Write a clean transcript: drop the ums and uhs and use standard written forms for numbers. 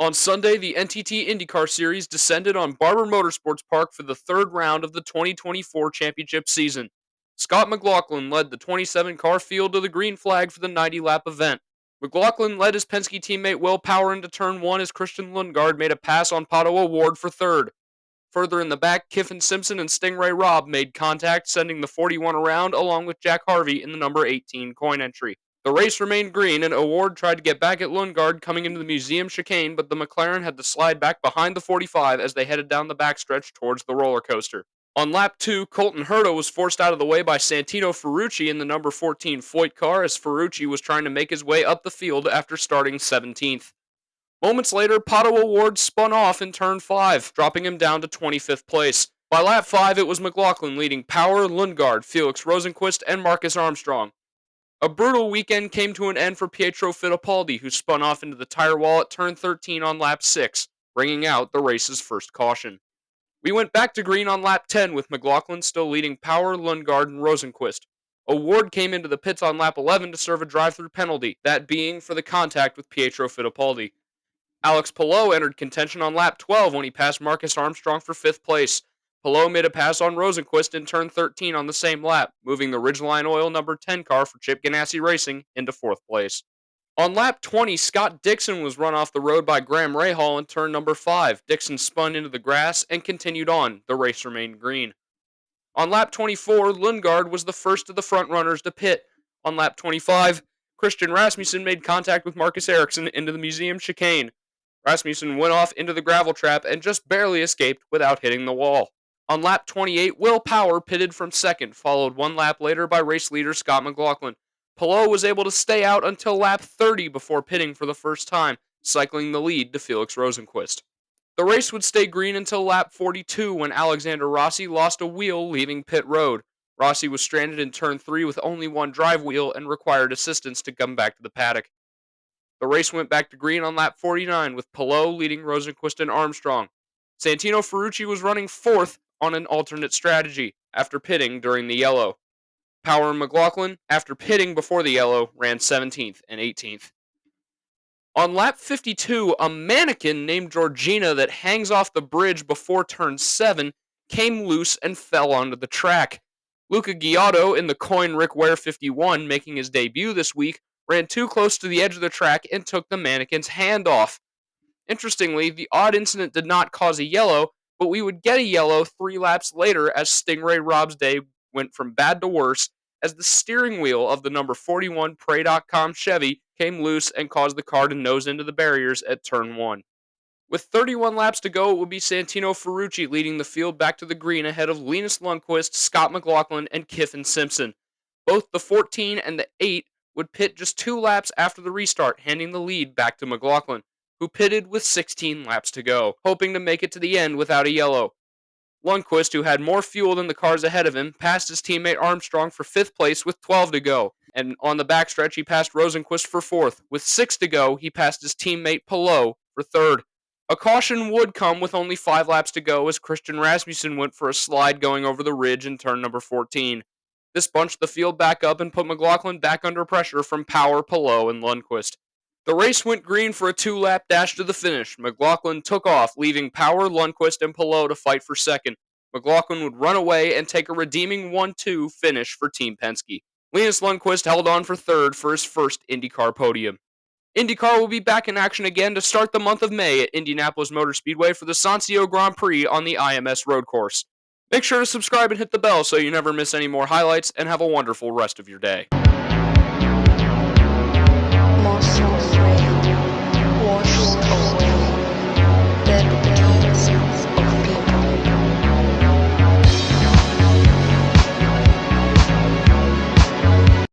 On Sunday, the NTT Indycar Series descended on Barber Motorsports Park for the third round of the 2024 championship season. Scott McLaughlin led the 27-car field to the green flag for the 90-lap event. McLaughlin led his Penske teammate Will Power into turn 1 as Christian Lundgaard made a pass on Pato O'Ward for third. Further in the back, Kiffin Simpson and Stingray Robb made contact, sending the 41 around along with Jack Harvey in the number 18 coin entry. The race remained green, and O'Ward tried to get back at Lundgaard coming into the museum chicane, but the McLaren had to slide back behind the 45 as they headed down the backstretch towards the roller coaster. On lap 2, Colton Herta was forced out of the way by Santino Ferrucci in the number 14 Foyt car as Ferrucci was trying to make his way up the field after starting 17th. Moments later, Pato O'Ward spun off in turn 5, dropping him down to 25th place. By lap 5, it was McLaughlin leading Power, Lundgaard, Felix Rosenqvist, and Marcus Armstrong. A brutal weekend came to an end for Pietro Fittipaldi, who spun off into the tire wall at turn 13 on lap 6, bringing out the race's first caution. We went back to green on lap 10 with McLaughlin still leading Power, Lundgaard, and Rosenqvist. O'Ward came into the pits on lap 11 to serve a drive-through penalty, that being for the contact with Pietro Fittipaldi. Alex Palou entered contention on lap 12 when he passed Marcus Armstrong for 5th place. Palou made a pass on Rosenqvist in turn 13 on the same lap, moving the Ridgeline Oil number 10 car for Chip Ganassi Racing into 4th place. On lap 20, Scott Dixon was run off the road by Graham Rahal in turn number 5. Dixon spun into the grass and continued on. The race remained green. On lap 24, Lundgaard was the first of the front runners to pit. On lap 25, Christian Rasmussen made contact with Marcus Ericsson into the museum chicane. Rasmussen went off into the gravel trap and just barely escaped without hitting the wall. On lap 28, Will Power pitted from second, followed one lap later by race leader Scott McLaughlin. Palou was able to stay out until lap 30 before pitting for the first time, cycling the lead to Felix Rosenqvist. The race would stay green until lap 42 when Alexander Rossi lost a wheel leaving pit road. Rossi was stranded in turn 3 with only one drive wheel and required assistance to come back to the paddock. The race went back to green on lap 49 with Palou leading Rosenqvist and Armstrong. Santino Ferrucci was running 4th on an alternate strategy after pitting during the yellow. Power and McLaughlin, after pitting before the yellow, ran 17th and 18th. On lap 52, a mannequin named Georgina that hangs off the bridge before turn 7 came loose and fell onto the track. Luca Giotto in the coin Rick Ware 51, making his debut this week, ran too close to the edge of the track and took the mannequin's hand off. Interestingly, the odd incident did not cause a yellow, but we would get a yellow 3 laps later as Stingray Robb's day went from bad to worse as the steering wheel of the number 41 Prey.com Chevy came loose and caused the car to nose into the barriers at turn 1. With 31 laps to go, it would be Santino Ferrucci leading the field back to the green ahead of Linus Lundqvist, Scott McLaughlin, and Kiffin Simpson. Both the 14 and the 8 would pit just 2 laps after the restart, handing the lead back to McLaughlin, who pitted with 16 laps to go, hoping to make it to the end without a yellow. Lundqvist, who had more fuel than the cars ahead of him, passed his teammate Armstrong for 5th place with 12 to go, and on the backstretch he passed Rosenqvist for 4th. With 6 to go, he passed his teammate Palou for 3rd. A caution would come with only 5 laps to go as Christian Rasmussen went for a slide going over the ridge in turn number 14. This bunched the field back up and put McLaughlin back under pressure from Power, Palou, and Lundqvist. The race went green for a 2-lap dash to the finish. McLaughlin took off, leaving Power, Lundqvist, and Palou to fight for second. McLaughlin would run away and take a redeeming 1-2 finish for Team Penske. Linus Lundqvist held on for 3rd for his first IndyCar podium. IndyCar will be back in action again to start the month of May at Indianapolis Motor Speedway for the Sancio Grand Prix on the IMS road course. Make sure to subscribe and hit the bell so you never miss any more highlights, and have a wonderful rest of your day.